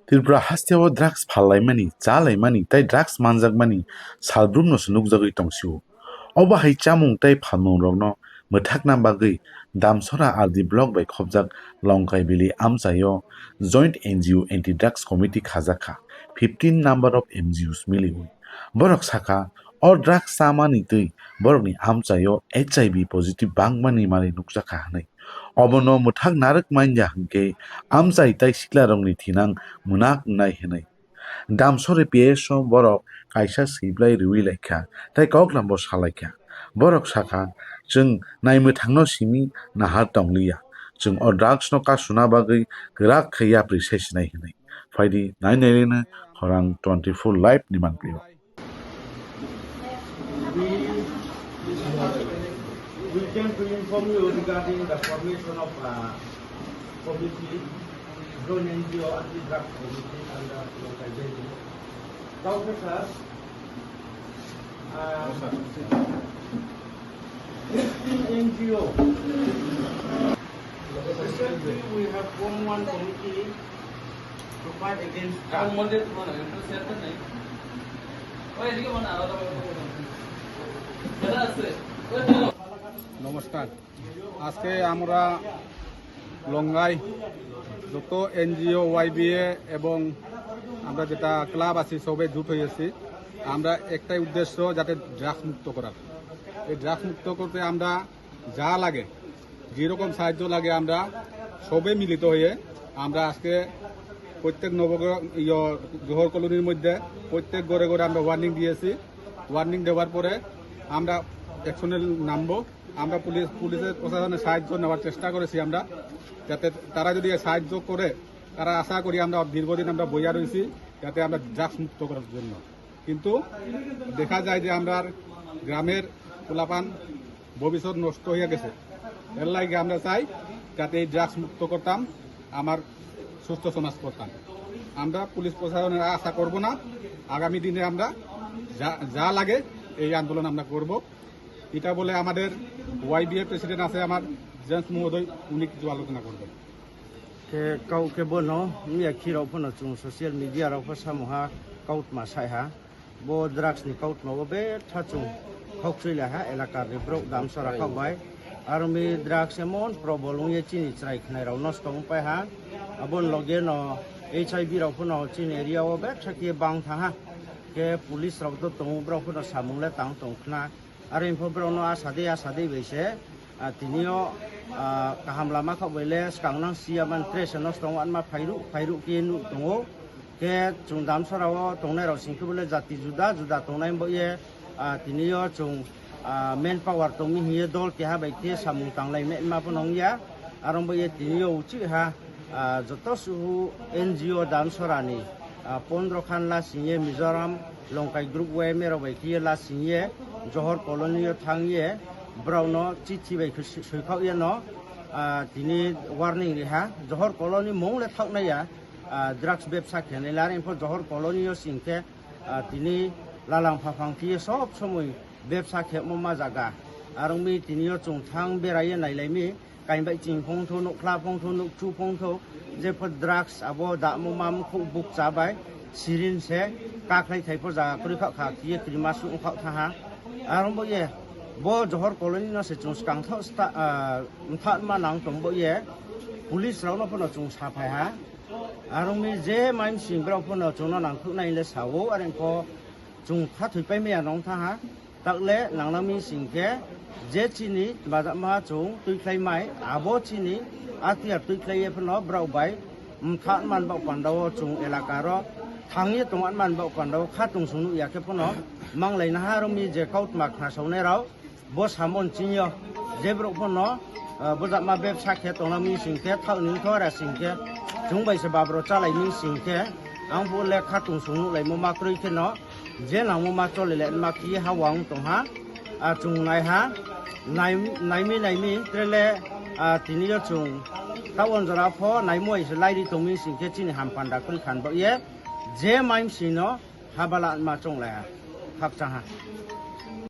Tirpura hastiawo drugs phallaimani chalaimani tai drugs manjakmani salbrumno nukjagui tongsiu. Obo hai chamung tai phalmungrokno mwthakna bagui Damsora RD block by khobjak Longkai Bili amchayo Joint NGO Anti-Drugs Committee khajaka 15 number of NGOs miliui. Borok saka or drugs samani tui borokni amchayo HIV positive bangmani mari nukjaka hanai. Obono muthak narak manja hangke amchai tai siklarongni thinang munak nai hinai. Damsore PSO borok kaisa siblai rui laikha tai koklambo salaikha. Borok saka जों नायनो थांनो सिमी नाहार तंलिया जों अ drugs no कासुना बागै गराक खैया प्रिसेसनाय हिनै फायदि नायनायनो खरां 24 life निमान प्रियो We came to inform you regarding the formation of committee, Joint NGO Anti-Drug Committee under Longkai Bili. Doctor sir, 15 NGO. Recently, we have formed one committee to fight against drugs. নমস্কার আজকে আমরা লঙ্গাই যত NGO ওয়াইবিএ এবং আমরা যেটা club আছি সবে jute হয়েছি আমরা একটাই উদ্দেশ্য যাতে ড্রাগস মুক্ত করার এই ড্রাগস মুক্ত করতে আমরা যা লাগে যেরকম সাহায্য লাগে আমরা সবে মিলিত হয়ে আমরা আজকে প্রত্যেক জোহর কলোনির মধ্যে প্রত্যেক ঘরে ঘরে আমরা ওয়ার্নিং দিয়েছি ওয়ার্নিং দেওয়ার পরে আমরা অ্যাকশনে নামবো আমরা পুলিশের প্রশাসনের সাহায্য নেওয়ার চেষ্টা করেছি আমরা যাতে তারা যদি সাহায্য করে তারা আশা করি আমরা দীর্ঘদিন আমরা বইয়া রয়েছি যাতে আমরা ড্রাগস মুক্ত করার জন্য কিন্তু দেখা যায় যে আমরা গ্রামের পোলাপান ভবিষ্যৎ নষ্ট হয়ে গেছে এর লাগে আমরা চাই যাতে এই ড্রাগস মুক্ত করতাম আমার সুস্থ সমাজ করতাম আমরা পুলিশ প্রশাসনের আশা করব না আগামী দিনে আমরা যা লাগে এই আন্দোলন আমরা করব এটা বলে আমাদের ওয়াইবিএ প্রেসিডেন্ট আছে আমার জেন্স মহোদয় উনি কিছু আলোচনা করবেন কাউকে বনো মিয়া খিরাও ফোনো চুং সোশ্যাল মিডিয়া রাও ফসামহা কাউট মা সাইহা বো ড্রাগস নি কাউট মাবো বে থাচুং হকচুইলা হা এলাকার রিব্রক দামসরা খাবাই আর মি ড্রাগস এমন প্রবলং ইয়ে চিনি চাই খানাই রাও নষ্ট পাই হা আবন লগে ন HIV রাও ফোনো চিনি এরিয়াও বে থাকি বাং থাহা ke pulis raw to tong bro phono samung le tang tong khna are info bro no asade beise tinio kaham lama kha bele skangnang siaman tres no stong an ma phairu ki nu tongo ke chungdam sorao tongnai raw singkhu bele jati juda tongnai bo ye tinio chung main power tong mi hiye dol ke ha bai ke samung tanglai me ma ponong ya arong bo ye tinio uchi ha joto su NGO dam sorani 15 খান লা সিংয়ে Mizoram লঙ্কাই group way মেরো বাইকিয়ে লা সিংয়ে জহর কলোনিও থাংয়ে ব্রাউনো চিঠি bike সৈখাও ন তিনি warning Rhea জহর colony মংলে থাকনায়া drugs ব্যবসা খেলার এরপর জহর কলোনিও সিংকে তিনি লালাং ফাফাং ফিয়ে সব সময় ব্যবসা খেমা জায়গা আর তিনিও চুংথাং বেড়াইয়ে নাইলাইমি কাইবাই চিংফং থো নুকলা ফং থো নুকচু ফং থো जेफोर ड्राग्स अब दामु मामखौ बुक जाबाय सिरिन से काखै थाइफोर जा करिखा खाखिए क्रिमासु उखा थाहा आरंबो ये बो जहर कॉलोनी न से चुंस कांथौ स्टा उथा मा नां तंबो ये पुलिस रावनो फनो चुं साफाय हा आरंबि जे माइम सिंग्राव फनो चुनो नांखु नाइले सावो आरेंखो चुं था थुइपाय मेया नं थाहा ताकले नांनामी सिंके जे चिनि बाजामा चुं तुइख्लाय माइ आबो चिनि आतिया तुइख्लाय फनो ब्रावबाय थान मानबाव पान्दाव चुं एलाकारो थांनि तंगान मानबाव पान्दाव खातुं सुनु याके फनो मांलायना हारमि जे काउट माक नासावने राव बो सामन चिनियो जे ब्रो फनो बजामा बेबसा खे तंनामी सिंके थाउनि थरा सिंके जुंबायसे बाब्रो चालायनि सिंके आं बोले खातुं सुनु लाय ममा क्रैखे न जे नां ममा चलेले माखि हावां तंहा चुं नायहा नायमी ट्रेले तिनियो चुं टाउन जरा फो नायमोय से लाइरि तंनि सिंके चिनि हामपान्दा ख्रि खानबो ये जे माइम सिनो हाबाला मा चंलाया हाबचाहा